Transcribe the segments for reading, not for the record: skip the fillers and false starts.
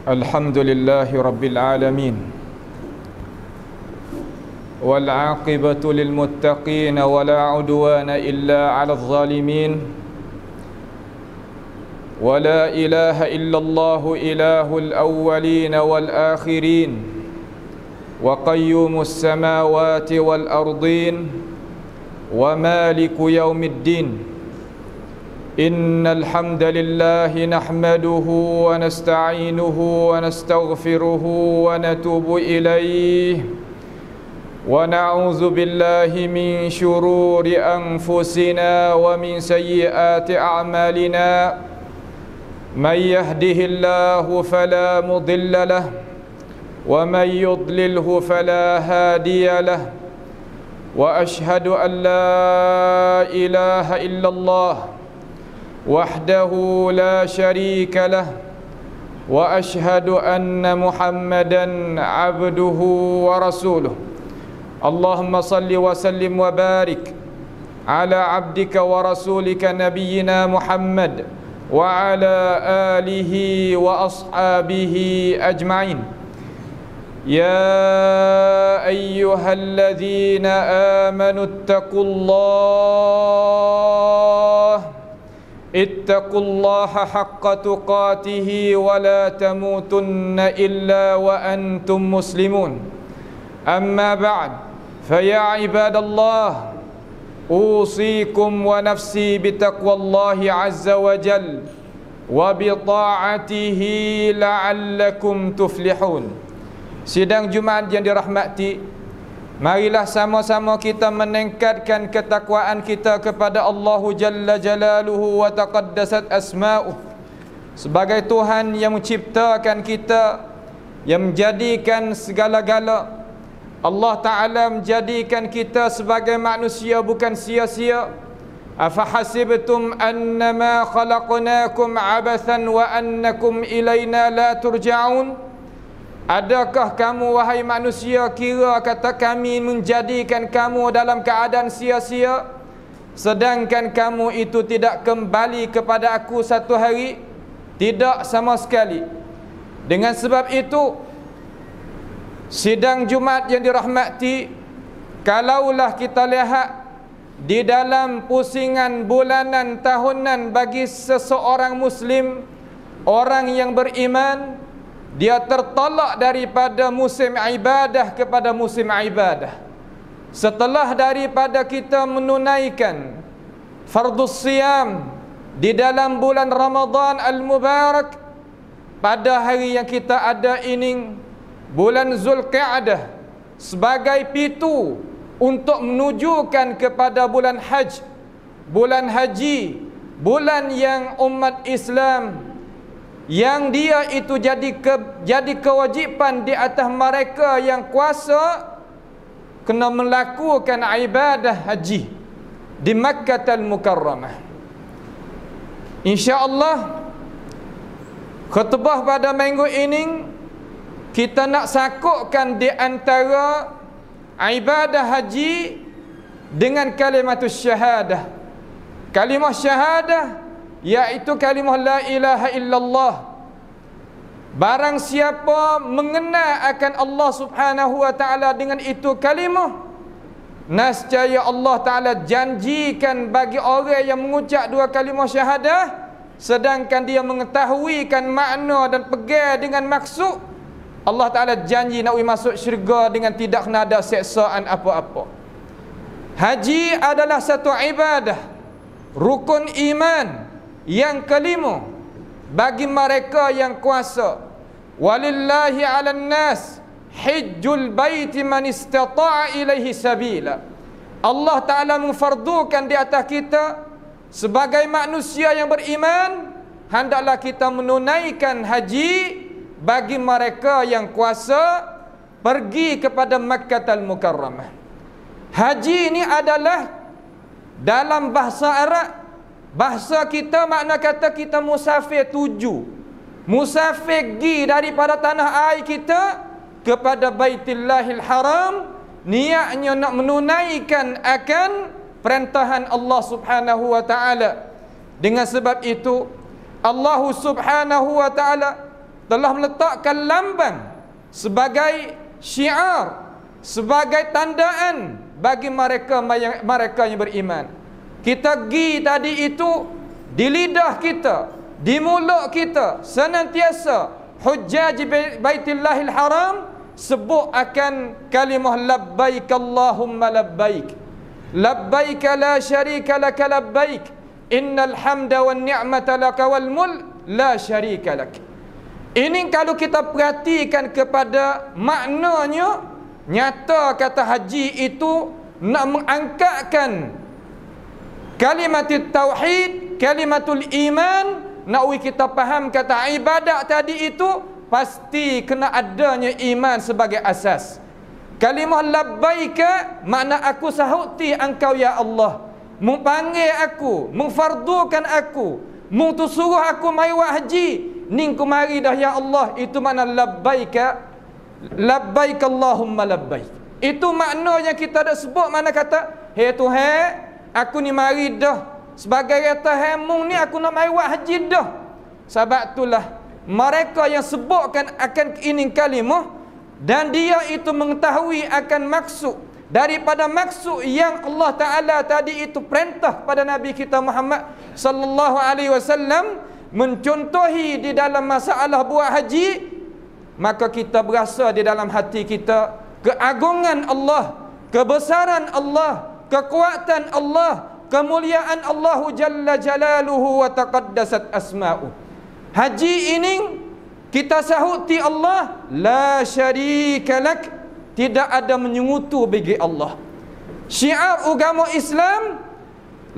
Alhamdulillahi Rabbil Alamin, wal aqibatu lil muttaqin, wa la udwana illa 'alal zalimin, wa la ilaha illallahu ilahul awwalin wal akhirin, wa qayyumus samawati wal ardin, wa maliku yaumiddin. Innal hamdalillahi nahmaduhu wa nasta'inuhu wa nastaghfiruhu wa natubu ilayhi wa na'udzu billahi min shururi anfusina wa min sayyiati a'malina. May yahdihillahu fala mudilla lahu wa may yudlilhu fala hadiya lahu. Wa ashhadu an la ilaha illallah wahdahu la syarika lah, wa ashhadu anna Muhammadan abduhu wa rasuluh. Allahumma salli wa sallim wa barik ala abdika wa rasulika nabiyyina Muhammad wa ala alihi wa ashabihi ajma'in. Ya ayyuhalladzina amanu ittaqullaha haqqa tuqatihi wa la tamutunna illa wa antum muslimun. Amma ba'd, fa ya ibadallah, usikum wa nafsi bitaqwallahi azza wa jal wa bi ta'atihi la'allakum tuflihun. Sidang Jumaat yang dirahmati, marilah sama-sama kita meningkatkan ketakwaan kita kepada Allah Jalla Jalaluhu wa taqaddasat asma'uh sebagai Tuhan yang menciptakan kita, yang menjadikan segala-gala. Allah Ta'ala menjadikan kita sebagai manusia bukan sia-sia. Afahasibtum annama khalaqnakum abathan wa annakum ilayna la turja'un. Adakah kamu wahai manusia kira kata kami menjadikan kamu dalam keadaan sia-sia, sedangkan kamu itu tidak kembali kepada aku satu hari? Tidak sama sekali. Dengan sebab itu, sidang Jumaat yang dirahmati, kalaulah kita lihat di dalam pusingan bulanan tahunan bagi seseorang Muslim, orang yang beriman, dia tertolak daripada musim ibadah kepada musim ibadah. Setelah daripada kita menunaikan fardus siyam di dalam bulan Ramadan al-Mubarak, pada hari yang kita ada ini, bulan Zulqi'adah, sebagai pitu untuk menunjukkan kepada bulan Hajj, bulan haji, bulan yang umat Islam yang dia itu jadi kewajipan di atas mereka yang kuasa kena melakukan ibadah haji di Makkah Al-Mukarramah. InsyaAllah khutbah pada minggu ini kita nak sakukkan di antara ibadah haji dengan kalimatus syahadah. Kalimah syahadah iaitu kalimah la ilaha illallah. Barang siapa mengenal akan Allah Subhanahu wa taala dengan itu kalimah, nescaya Allah Taala janjikan bagi orang yang mengucap dua kalimah syahadah sedangkan dia mengetahuikan makna dan pegang dengan maksud, Allah Taala janji nak masuk syurga dengan tidak kena ada seksaan apa-apa. Haji adalah satu ibadah, rukun iman yang kelima bagi mereka yang kuasa. Walillahi 'alan nas hajjul baiti man istata'a ilaihi sabila. Allah Ta'ala memfardukan di atas kita sebagai manusia yang beriman, hendaklah kita menunaikan haji bagi mereka yang kuasa pergi kepada Makkah Al-Mukarramah. Haji ini adalah dalam bahasa Arab, bahasa kita makna kata kita musafir tuju. Musafir pergi daripada tanah air kita kepada Baitullahil Haram, niatnya nak menunaikan akan perintahan Allah Subhanahu wa taala. Dengan sebab itu Allah Subhanahu wa taala telah meletakkan lambang sebagai syiar, sebagai tandaan bagi mereka yang beriman. Kita gi tadi itu di lidah kita, di mulut kita, senantiasa hujjaj Baitillahil Haram sebut akan kalimah labbaik Allahumma labbaik, labbaik la syarika laka labbaik, innal hamda wan ni'mata laka wal mulk la syarika lak. Ini kalau kita perhatikan kepada maknanya, nyata kata haji itu nak mengangkatkan kalimatul tauhid, kalimatul iman. Nak kita faham kata ibadat tadi itu pasti kena adanya iman sebagai asas. Kalimah labbaika makna aku sahuti engkau ya Allah, mengpanggil aku, mengfardukan aku, suruh aku mai haji, ning ku mari dah ya Allah. Itu makna labbaika, labbaik Allahumma labbaik. Itu makna yang kita dah sebut, mana kata hei Tuhan, aku ni mari dah sebagai kata hemung ni aku nak mai haji dah. Sebab itulah mereka yang sebutkan akan ini kalimah dan dia itu mengetahui akan maksud daripada maksud yang Allah Ta'ala tadi itu perintah pada Nabi kita Muhammad sallallahu alaihi wasallam mencontohi di dalam masalah buat haji, maka kita berasa di dalam hati kita keagungan Allah, kebesaran Allah, kekuatan Allah, kemuliaan Allah Jalla Jalaluhu wa taqaddasat asma'u. Haji ini kita sahuti Allah, la syarika lak, tidak ada menyekutu bagi Allah. Syiar agama Islam,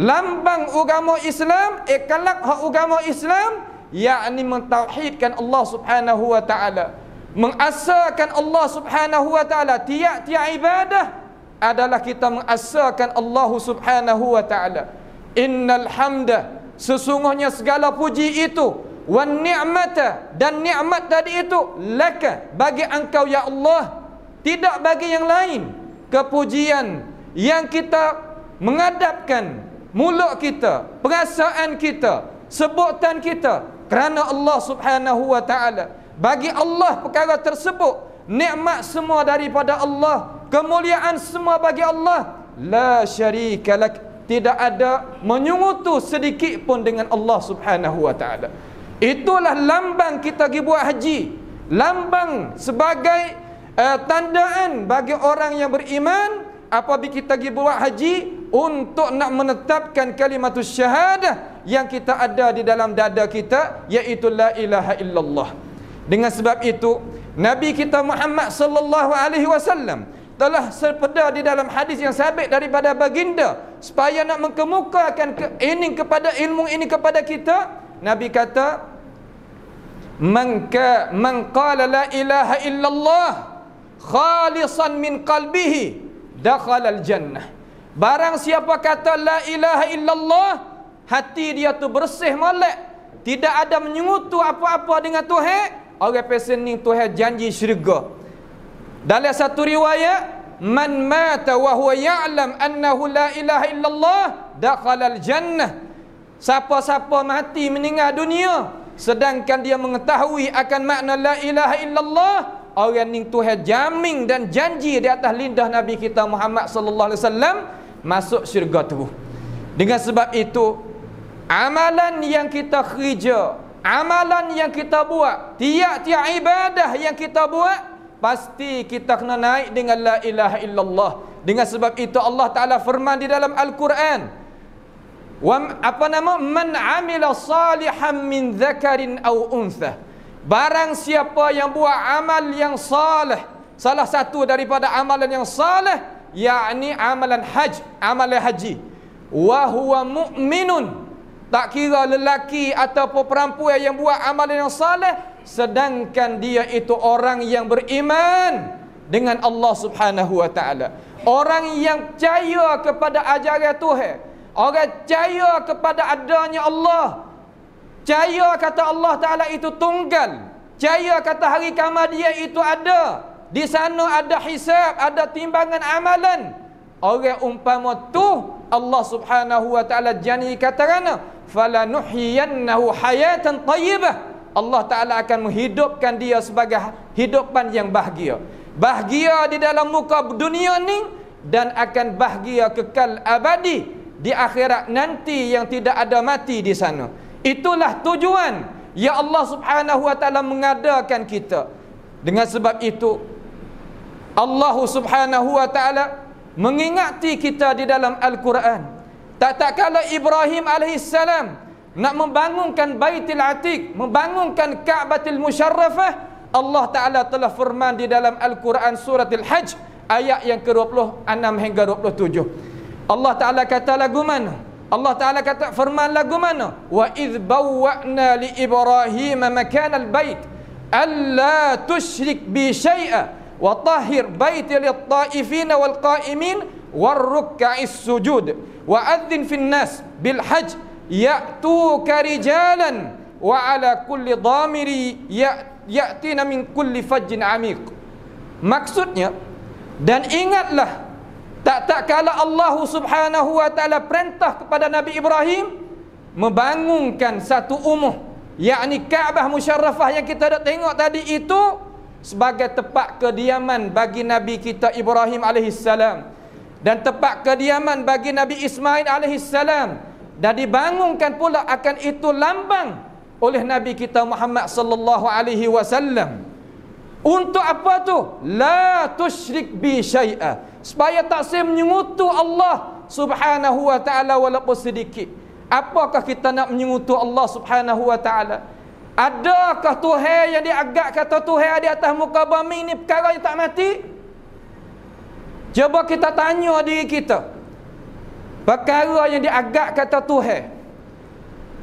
lambang agama Islam, ikalak hak agama Islam, yakni mentauhidkan Allah Subhanahu wa taala, mengasahkan Allah Subhanahu wa taala. Tiap-tiap ibadah adalah kita mengasahkan Allah Subhanahu wa taala. Innal hamda, sesungguhnya segala puji itu, wan ni'mata, dan nikmat tadi itu, laka, bagi engkau ya Allah, tidak bagi yang lain. Kepujian yang kita menghadapkan mulut kita, perasaan kita, sebutan kita kerana Allah Subhanahu wa taala. Bagi Allah perkara tersebut, nikmat semua daripada Allah, kemuliaan semua bagi Allah. La syarika lak, tidak ada menyekutu sedikit pun dengan Allah Subhanahu wa taala. Itulah lambang kita pergi buat haji, lambang sebagai tandaan bagi orang yang beriman apabila kita pergi buat haji untuk nak menetapkan kalimatus syahadah yang kita ada di dalam dada kita, iaitu la ilaha illallah. Dengan sebab itu Nabi kita Muhammad sallallahu alaihi wasallam telah sepeda di dalam hadis yang sabit daripada baginda supaya nak mengemukakan kepada ilmu ini kepada kita. Nabi kata, man qala la ilaha illallah khalisan min qalbihi dakhala al-jannah. Barang siapa kata la ilaha illallah, hati dia tu bersih molek, tidak ada menyekutu apa-apa dengan Tuhan, orang pesan ni Tuhan janji syurga. Dalam satu riwayat, man mata wa huwa ya'lam annahu la ilaha illallah dakhala al-jannah. Siapa-siapa mati meninggal dunia sedangkan dia mengetahui akan makna la ilaha illallah, orang ni Tuhan jamin dan janji di atas lidah Nabi kita Muhammad sallallahu alaihi wasallam masuk syurga terus. Dengan sebab itu, amalan yang kita kerja, amalan yang kita buat, tiap-tiap ibadah yang kita buat, pasti kita kena naik dengan la ilaha illallah. Dengan sebab itu Allah Ta'ala firman di dalam Al-Quran, man amila salihan min dzakarin aw untha. Barang siapa yang buat amal yang salih, salah satu daripada amalan yang salih, yakni amalan haji, wa huwa mu'minun, tak kira lelaki ataupun perempuan yang buat amalan yang salih, sedangkan dia itu orang yang beriman dengan Allah Subhanahu wa taala, orang yang percaya kepada ajaran Tuhan, orang percaya kepada adanya Allah, percaya kata Allah Ta'ala itu tunggal, percaya kata hari kiamat dia itu ada, di sana ada hisab, ada timbangan amalan. Orang umpama tu Allah Subhanahu wa taala janji katakan, falanuhyiyannahu hayatan thayyibah, Allah Ta'ala akan menghidupkan dia sebagai hidupan yang bahagia. Bahagia di dalam muka dunia ni, dan akan bahagia kekal abadi di akhirat nanti yang tidak ada mati di sana. Itulah tujuan ya Allah Subhanahu wa Ta'ala mengadakan kita. Dengan sebab itu Allah Subhanahu wa Ta'ala mengingati kita di dalam Al-Quran. Tak kala Ibrahim alaihissalam nak membangunkan Baitul Atiq, membangunkan Ka'batul Musyarrafah, Allah Ta'ala telah firman di dalam Al-Quran surat Al-Hajj ayat yang ke-26 hingga 27. Allah Ta'ala kata lagu mana? Allah Ta'ala kata firman lagu mana? Wa idh bawwa'na li Ibrahim makan al-bait alla tusyrik bi syai'a wa tahhir baiti lit-ta'ifin wal qa'imin war ruk'is sujud wa adzin fin nas bil hajj ya'tuka rijalan wa ala kulli dhamiri ya'tina min kulli fajjin amiq. Maksudnya, dan ingatlah tak kala Allah Subhanahu wa Ta'ala perintah kepada Nabi Ibrahim membangunkan satu umuh, yakni Kaabah Musyarrafah yang kita dah tengok tadi itu sebagai tempat kediaman bagi Nabi kita Ibrahim alaihissalam dan tempat kediaman bagi Nabi Ismail alaihissalam, dan dibangunkan pula akan itu lambang oleh Nabi kita Muhammad sallallahu alaihi wasallam. Untuk apa tu? La tusyrik bi syai'a, supaya tak saya menyengutu Allah Subhanahu wa Ta'ala walaupun sedikit. Apakah kita nak menyengutu Allah Subhanahu wa Ta'ala? Adakah Tuhan yang diagak kata Tuhan di atas muka bumi ni perkara yang tak mati? Cuba kita tanya diri kita. Perkara yang diagak kata Tuhan,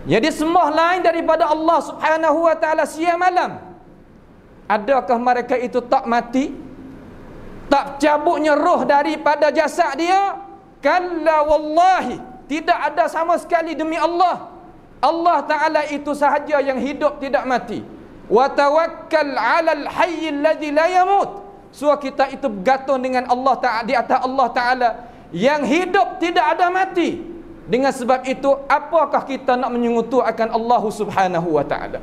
yang disembah lain daripada Allah Subhanahu wa Ta'ala siang malam, adakah mereka itu tak mati? Tak cabutnya roh daripada jasad dia? Kalla wallahi, tidak ada sama sekali, demi Allah. Allah Ta'ala itu sahaja yang hidup tidak mati. Wa tawakkal 'alal hayyil ladzi la yamut. So kita itu bergantung dengan Allah Ta'ala, di atas Allah Ta'ala yang hidup tidak ada mati. Dengan sebab itu, apakah kita nak menyengutu akan Allah Subhanahu wa Ta'ala?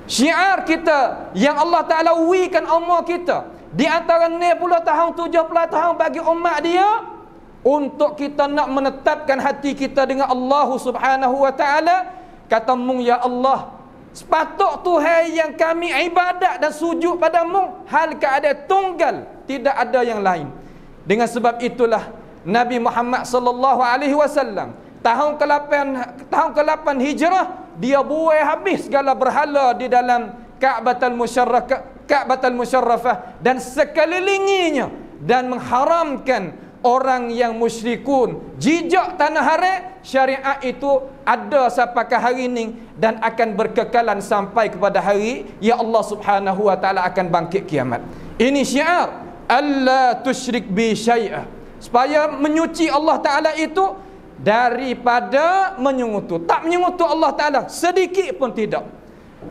Syiar kita yang Allah Ta'ala wikan umur kita di antara 60 tahun 70 tahun bagi umat dia, untuk kita nak menetapkan hati kita dengan Allah Subhanahu wa Ta'ala. Kata mung, ya Allah, sepatut Tuhan yang kami ibadat dan sujud padamu hal keadaan tunggal, tidak ada yang lain. Dengan sebab itulah Nabi Muhammad sallallahu alaihi wasallam tahun ke-8 Hijrah, dia buai habis segala berhala di dalam Ka'batul Musyarrafah dan sekelilinginya, dan mengharamkan orang yang musyrikun jijak tanah haram. Syariat itu ada sampai ke hari ini dan akan berkekalan sampai kepada hari ya Allah Subhanahu wa Ta'ala akan bangkit kiamat. Ini syiar alla tusyrik bi syai'a, supaya menyuci Allah Ta'ala itu daripada menyengutu. Tak menyengutu Allah Ta'ala sedikit pun tidak.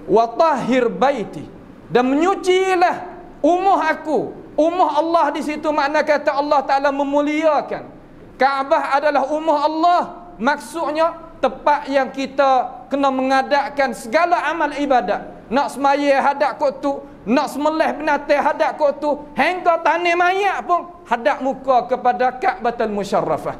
Wa tahhir baiti, dan menyucilah umuh aku. Umuh Allah di situ makna kata Allah Ta'ala memuliakan. Kaabah adalah umuh Allah, maksudnya tempat yang kita kena mengadakan segala amal ibadat. Nak semaya hadap kot tu, nak semelih binatang hadap kot tu, hingga tanah mayat pun hadap muka kepada Ka'batul Musyarrafah.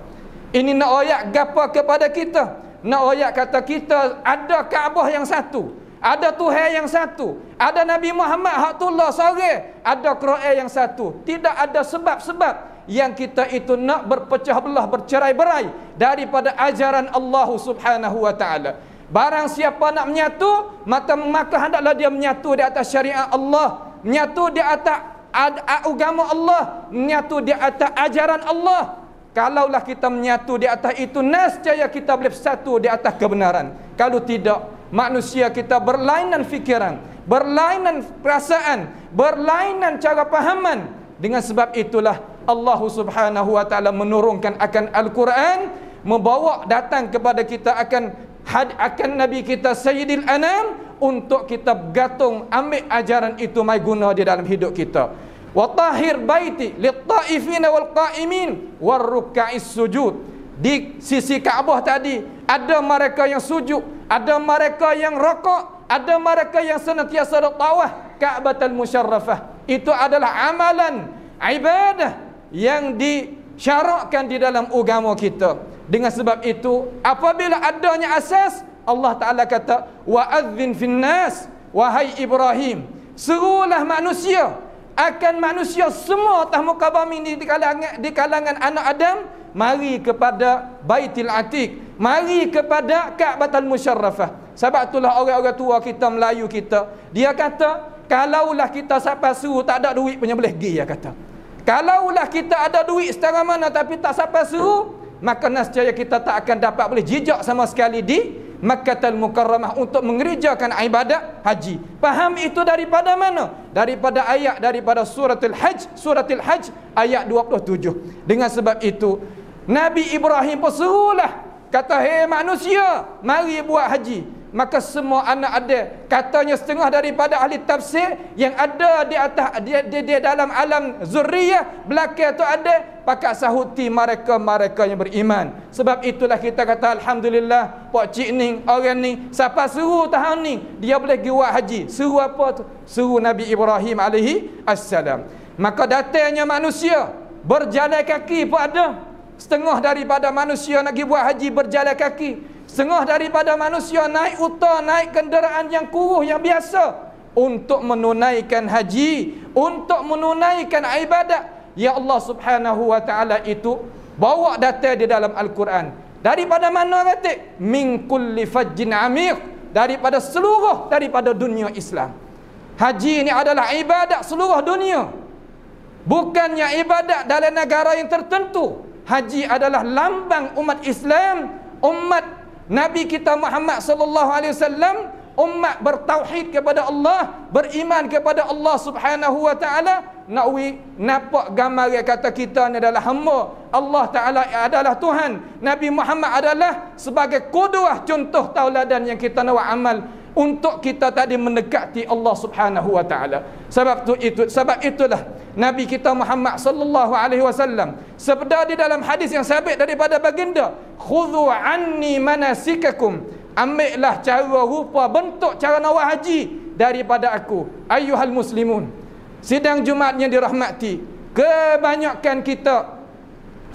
Ini nak ayat gapa kepada kita? Nak ayat kata kita ada Kaabah yang satu, ada Tuhan yang satu, ada Nabi Muhammad Haktullah sore, ada Quran yang satu. Tidak ada sebab-sebab yang kita itu nak berpecah belah, bercerai-berai daripada ajaran Allah Subhanahu wa Ta'ala. Barang siapa nak menyatu, maka hendaklah dia menyatu di atas syariat Allah, menyatu di atas agama Allah, menyatu di atas ajaran Allah. Kalaulah kita menyatu di atas itu, nescaya kita boleh bersatu di atas kebenaran. Kalau tidak, manusia kita berlainan fikiran, berlainan perasaan, berlainan cara pahaman. Dengan sebab itulah Allah Subhanahu wa Ta'ala menurunkan akan Al-Quran, membawa datang kepada kita akan Nabi kita Sayyidil Anam, untuk kita bergantung ambil ajaran itu mai guna di dalam hidup kita. Wa tahhir baiti lit-ta'ifin wal qa'imin war ruk'is sujud. Di sisi Kaabah tadi ada mereka yang sujud, ada mereka yang rokok, ada mereka yang senantiasa tawaf Ka'batul Musyarrafah. Itu adalah amalan ibadah yang disyarakkan di dalam agama kita. Dengan sebab itu, apabila adanya asas, Allah Ta'ala kata, wa'adzin finnas, wahai Ibrahim, serulah manusia, akan manusia semua atas muka bumi ini di kalangan anak Adam, mari kepada Baitul Atiq, mari kepada Ka'batul Musyarrafah. Sebab itulah orang-orang tua kita, Melayu kita, dia kata, kalaulah kita sampai suruh tak ada duit punya boleh pergi, dia kata. Kalaulah kita ada duit setara mana tapi tak sampai suruh, maka nescaya kita tak akan dapat boleh jejak sama sekali di Makkahul Mukarramah untuk mengerjakan ibadat haji. Faham itu daripada mana? Daripada ayat daripada suratul Hajj ayat 27. Dengan sebab itu Nabi Ibrahim pun serulah, kata, hei manusia, mari buat haji. Maka semua anak ada, katanya setengah daripada ahli tafsir yang ada di atas di dalam alam zurriyah belakang tu ada pakat sahuti mereka yang beriman. Sebab itulah kita kata alhamdulillah, pak cik ni, orang ni siapa suruh tahun ni dia boleh pergi buat haji. Suruh apa tu? Suruh Nabi Ibrahim alaihi assalam. Maka datangnya manusia berjalan kaki pun ada. Setengah daripada manusia nak pergi buat haji berjalan kaki. Setengah daripada manusia naik unta, naik kenderaan yang kuruh yang biasa untuk menunaikan haji, untuk menunaikan ibadat ya Allah Subhanahu wa taala itu bawa data di dalam Al-Quran. Daripada mana kata? Min kulli fajjin amiq, daripada dunia Islam. Haji ini adalah ibadat seluruh dunia. Bukannya ibadat dalam negara yang tertentu. Haji adalah lambang umat Islam, umat Nabi kita Muhammad sallallahu alaihi wasallam, umat bertauhid kepada Allah, beriman kepada Allah Subhanahu wa taala. Nampak gambar kata kita ni adalah hamba, Allah Taala adalah Tuhan, Nabi Muhammad adalah sebagai qudwah, contoh tauladan yang kita nak amal untuk kita tadi mendekati Allah Subhanahu wa taala. Sebab itulah Nabi kita Muhammad sallallahu alaihi wasallam sabda di dalam hadis yang sabit daripada baginda, khudhu anni manasikakum, ambillah cara rupa bentuk cara nawah haji daripada aku. Ayyuhal muslimun, sidang Jumaatnya dirahmati, kebanyakan kita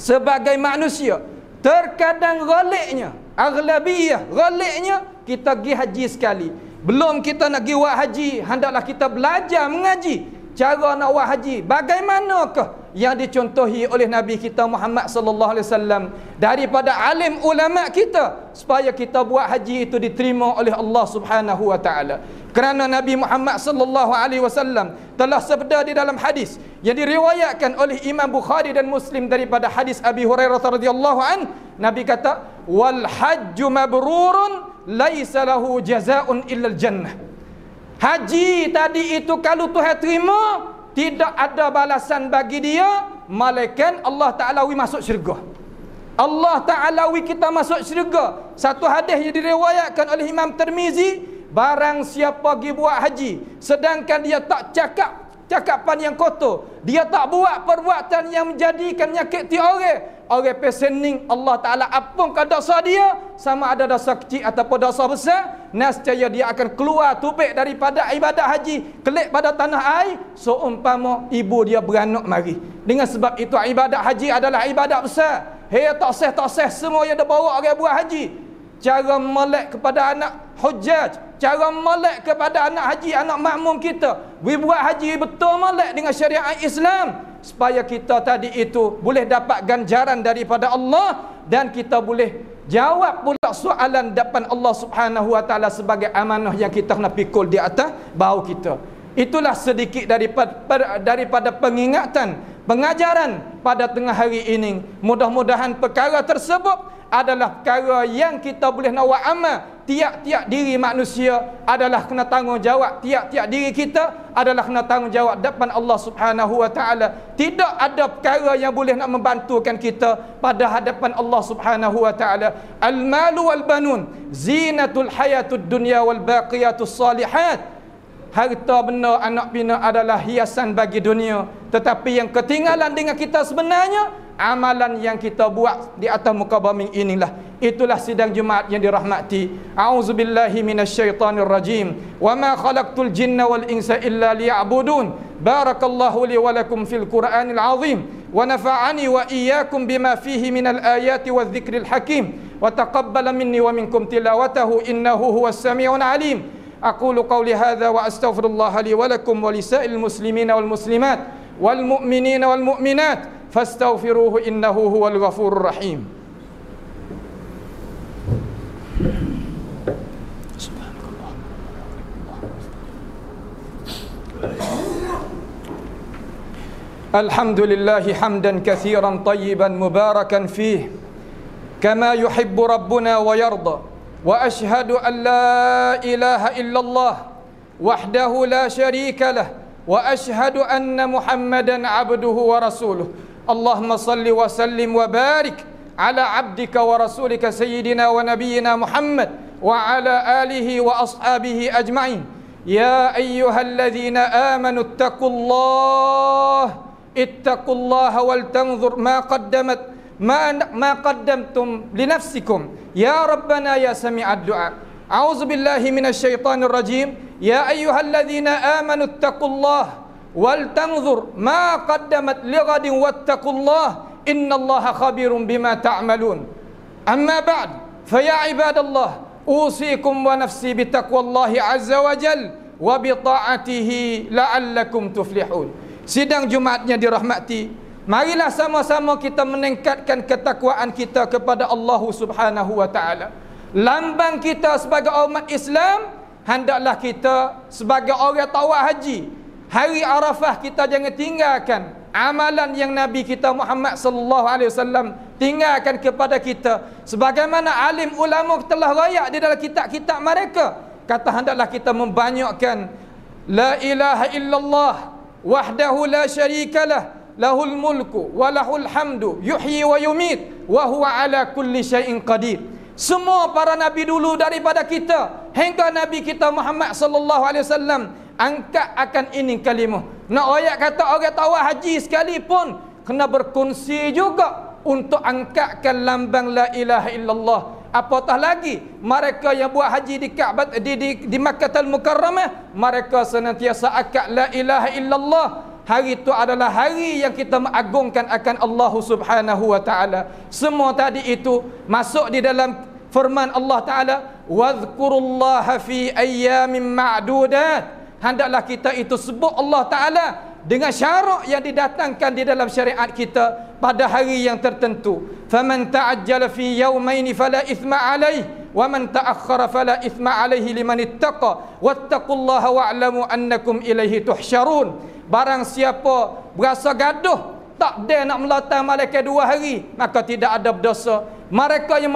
sebagai manusia terkadang ghaliknya, aghlabiyah ghaliknya, kita pergi haji sekali. Belum kita nak pergi buat haji, hendaklah kita belajar mengaji cara nak buat haji. Bagaimanakah yang dicontohi oleh Nabi kita Muhammad sallallahu alaihi wasallam daripada alim ulama kita supaya kita buat haji itu diterima oleh Allah Subhanahu wa taala. Kerana Nabi Muhammad sallallahu alaihi wasallam telah sabda di dalam hadis yang diriwayatkan oleh Imam Bukhari dan Muslim daripada hadis Abi Hurairah radhiyallahu an, Nabi kata, wal hajju mabrurun laisa lahu jazaa'un illa jannah. Haji tadi itu kalau Tuhan terima, tidak ada balasan bagi dia melainkan Allah Taala masuk syurga. Allah Taala kita masuk syurga. Satu hadis yang diriwayatkan oleh Imam Tirmizi, barang siapa pergi buat haji sedangkan dia tak cakapan yang kotor, dia tak buat perbuatan yang menjadikan nyakiti orang pesening, Allah Ta'ala ampunkan dosa dia, sama ada dosa kecil ataupun dosa besar, nescaya dia akan keluar tubik daripada ibadat haji, kelik pada tanah air seumpama ibu dia beranak mari. Dengan sebab itu ibadat haji adalah ibadat besar. Hei tak sah semua yang dah bawa orang buat haji, cara melek kepada anak hujjaj, cara melek kepada anak haji, anak makmum kita, buat haji betul melek dengan syariat Islam supaya kita tadi itu boleh dapat ganjaran daripada Allah dan kita boleh jawab pula soalan depan Allah Subhanahu wa taala sebagai amanah yang kita kena pikul di atas bahu kita. Itulah sedikit daripada pengingatan, pengajaran pada tengah hari ini. Mudah-mudahan perkara tersebut adalah perkara yang kita boleh nak buat amal. Tiap-tiap diri manusia adalah kena tanggungjawab. Tiap-tiap diri kita adalah kena tanggungjawab depan Allah Subhanahu wa taala. Tidak ada perkara yang boleh nak membantukan kita pada hadapan Allah Subhanahu wa taala. Al-malu wal banun zinatul hayatud dunya wal baqiyatus salihat. Harta benda, anak bina adalah hiasan bagi dunia, tetapi yang ketinggalan dengan kita sebenarnya amalan yang kita buat di atas muka bumi inilah. Itulah sidang Jumaat yang dirahmati. A'udzubillahi minasyaitonir rajim. Wa ma khalaqtul jinna wal insa illa liya'budun. Barakallahu li wa lakum fil Qur'anil azim. Wa nafa'ani wa iyyakum bima fihi minal ayati wadh-dhikril hakim. Wa taqabbala minni wa minkum tilawatahu innahu huwas sami'un alim. Aqulu qawli hadza wa astaghfirullah li wa lakum wa lisa'il muslimina wal muslimat wal mu'minina wal mu'minat fastaghfiruhu innahu huwal ghafurur rahim. Alhamdulillahi hamdan katsiran tayyiban mubarakan fih kama yuhibbu rabbuna wa yarda. Wa ashhadu an la ilaha illallah wahdahu la syarika lah wa ashhadu anna Muhammadan abduhu wa rasuluh. Allahumma salli wa sallim wa barik ala abdika wa rasulika sayyidina wa nabiyyina Muhammad wa ala alihi wa ashabihi ajma'in. Ya ayyuhalladzina amanu ittaqullaha wal tanzur ma qaddamat ma qaddamtum li nafsikum. Ya Rabbana ya sami'ad du'a. A'udzu billahi minasyaitonir rajim. Ya ayyuhalladzina amanu ittaqullaha wal tanzur ma qaddamat li ghadin wattaqullaha innallaha khabirum bima ta'malun. Amma ba'd, fa ya ibadallah, usikum wa nafsi bi taqwallahi azza wa jal wa bi ta'atihi la'allakum tuflihun. Sidang Jumaatnya dirahmati. Marilah sama-sama kita meningkatkan ketakwaan kita kepada Allah Subhanahu wa taala. Lambang kita sebagai umat Islam, hendaklah kita sebagai orang tawaf haji, hari Arafah kita jangan tinggalkan amalan yang Nabi kita Muhammad sallallahu alaihi wasallam tinggalkan kepada kita. Sebagaimana alim ulama telah rayak di dalam kitab-kitab mereka, kata hendaklah kita membanyakkan la ilaha illallah wahdahu la syarikalah lahul mulku wa lahul hamdu yuhyi wa yumit wa huwa ala kulli syai'in qadir. Semua para nabi dulu daripada kita hingga nabi kita Muhammad sallallahu alaihi wasallam angkat akan ini kalimah. Nak ayat kata orang tawaf haji sekalipun kena berkongsi juga untuk angkatkan lambang la ilaha illallah. Apatah lagi mereka yang buat haji di Kaabah di Makkahul Mukarramah, mereka senantiasa angkat la ilaha illallah. Hari itu adalah hari yang kita mengagungkan akan Allah Subhanahu wa taala. Semua tadi itu masuk di dalam firman Allah taala, "Wadhkurullaha fi ayyamin ma'dudat." Hendaklah kita itu sebut Allah taala dengan syarat yang didatangkan di dalam syariat kita pada hari yang tertentu. Faman ta'ajjala fi yawmaini fala ithma alayhi wa man ta'akhkhara fala ithma alayhi liman ittaqa wattaqullaha wa'lamu annakum ilaihi tuhsyarun. Barang siapa berasa gaduh, tak ada nak melatang malaikat 2 hari, maka tidak ada berdosa. Mereka yang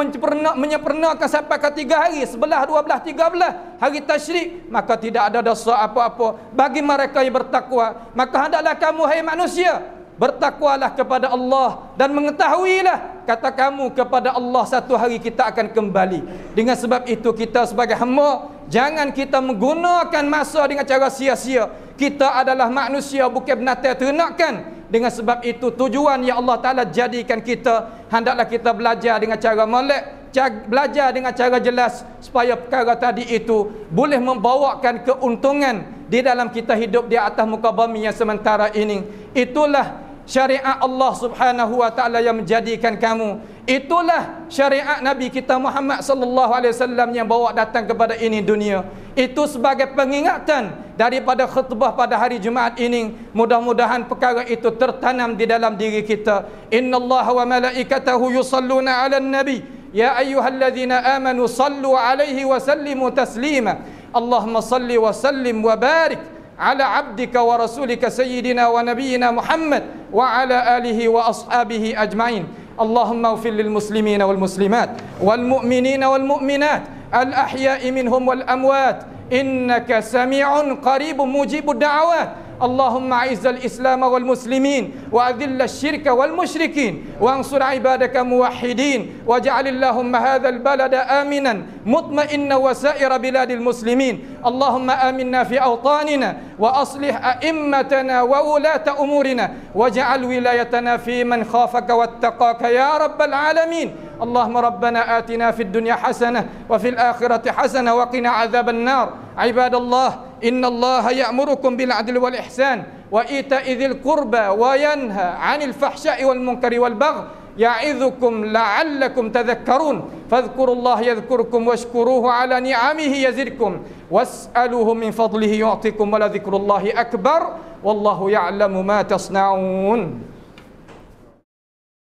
menyempurnakan sampai ke 3 hari, 11, 12, 13 hari tasyrik, maka tidak ada dosa apa-apa bagi mereka yang bertakwa. Maka hendaklah kamu hai manusia, bertakwalah kepada Allah dan mengetahuilah kata kamu kepada Allah satu hari kita akan kembali. Dengan sebab itu kita sebagai hamba, jangan kita menggunakan masa dengan cara sia-sia. Kita adalah manusia, bukan binatang ternakan. Dengan sebab itu tujuan yang Allah Ta'ala jadikan kita, hendaklah kita belajar dengan cara molek, belajar dengan cara jelas, supaya perkara tadi itu boleh membawakan keuntungan di dalam kita hidup di atas muka bumi yang sementara ini. Itulah syariat Allah Subhanahu wa taala yang menjadikan kamu. Itulah syariat Nabi kita Muhammad sallallahu alaihi wasallam yang bawa datang kepada ini dunia. Itu sebagai pengingatan daripada khutbah pada hari Jumaat ini. Mudah-mudahan perkara itu tertanam di dalam diri kita. Innallaha wa malaikatahu yusalluna 'alan nabi ya ayyuhalladzina amanu sallu 'alaihi wa sallimu taslima. Allahumma salli wa sallim wa barik ala abdika wa rasulika sayyidina wa nabiyyina Muhammad wa ala alihi wa ashabihi ajma'in. Allahumma ighfir lil muslimina wal muslimat wal mu'minina wal mu'minat al ahya'i minhum wal amwat innaka sami'un qaribun mujibud da'awat. اللهم أعز الإسلام والمسلمين وأذل الشرك والمشركين وانصر عبادك موحدين واجعل اللهم هذا البلد آمنا مطمئنا وسائر بلاد المسلمين. اللهم آمنا في أوطاننا وأصلح أئمتنا وولاة أمورنا واجعل ولايتنا في من خافك واتقاك يا رب العالمين. اللهم ربنا آتنا في الدنيا حسنة وفي الآخرة حسنة وقنا عذاب النار. عباد الله، إن الله يأمركم بالعدل والإحسان وإيتاء ذي القربى وينهى عن الفحشاء والمنكر والبغي يعظكم لعلكم تذكرون. فاذكروا الله يذكركم واشكروه على نعمه يزدكم واسألوه من فضله يعطكم ولذكر الله أكبر والله يعلم ما تصنعون.